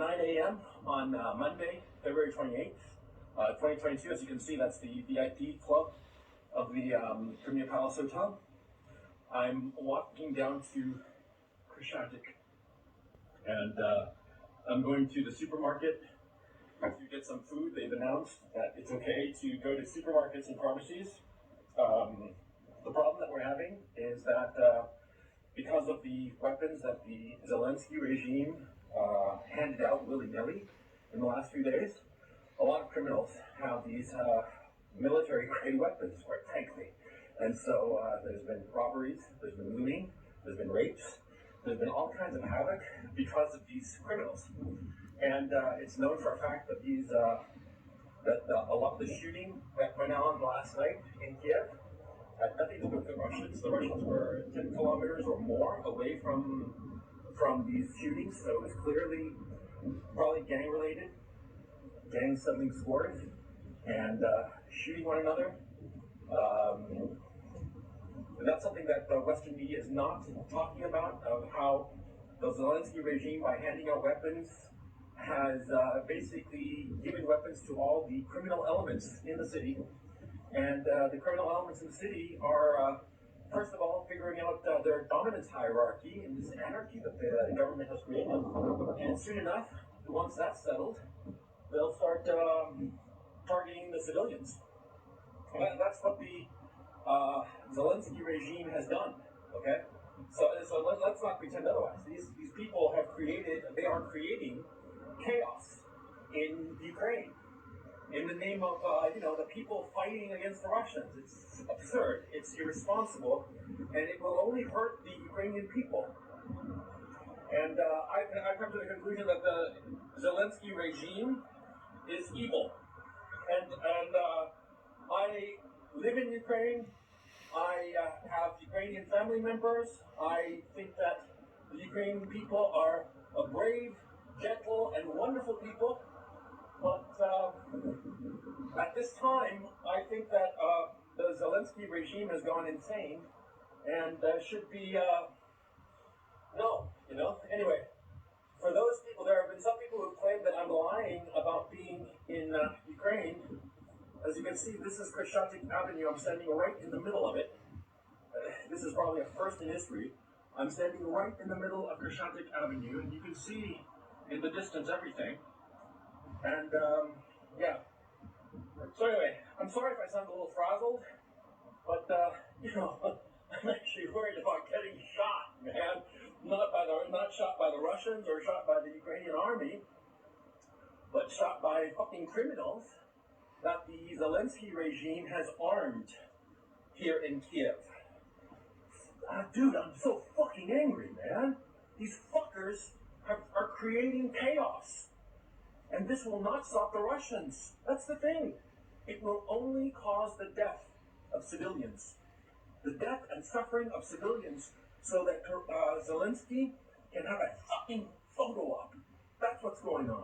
9 a.m. on Monday, February 28th, 2022. As you can see, that's the VIP club of the Premier Palace Hotel. I'm walking down to Krishnatic, and I'm going to the supermarket to get some food. They've announced that it's okay to go to supermarkets and pharmacies. The problem that we're having is that because of the weapons that the Zelensky regime handed out willy-nilly in the last few days, a lot of criminals have these military-grade weapons, quite frankly. And so there's been robberies, there's been looting, there's been rapes, there's been all kinds of havoc because of these criminals. And it's known for a fact that a lot of the shooting that went on last night in Kiev had nothing to do with the Russians. The Russians were 10 kilometers or more away from these shootings, so it was clearly probably gang-related, gangs settling scores and shooting one another. And that's something that the Western media is not talking about, of how the Zelensky regime, by handing out weapons, has basically given weapons to all the criminal elements in the city. And the criminal elements in the city are, first of all, figuring out their dominance hierarchy and this anarchy that the government has created. And soon enough, once that's settled, they'll start targeting the civilians. That's what the Zelensky regime has done. Okay, so let's not pretend otherwise. These people are creating chaos in Ukraine in the name of the people fighting against the Russians. It's absurd. It's irresponsible, and it will only hurt the Ukrainian people. And I've come to the conclusion that the Zelensky regime is evil. And I live in Ukraine. I have Ukrainian family members. I think that the Ukrainian people are a brave, gentle, and wonderful people. But at this time, I think that the Zelensky regime has gone insane and should be Anyway, for those people, there have been some people who claim that I'm lying about being in Ukraine. As you can see, this is Krishnatic Avenue. I'm standing right in the middle of it. This is probably a first in history. I'm standing right in the middle of Krishnatic Avenue, and you can see in the distance everything. And so anyway, I'm sorry if I sound a little frazzled, but I'm actually worried about getting shot, man. Not shot by the Russians or shot by the Ukrainian army, but shot by fucking criminals that the Zelensky regime has armed here in Kiev. Dude, I'm so fucking angry, man. These fuckers are creating chaos. And this will not stop the Russians. That's the thing. It will only cause the death of civilians. The death and suffering of civilians so that Zelensky can have a fucking photo op. That's what's going on.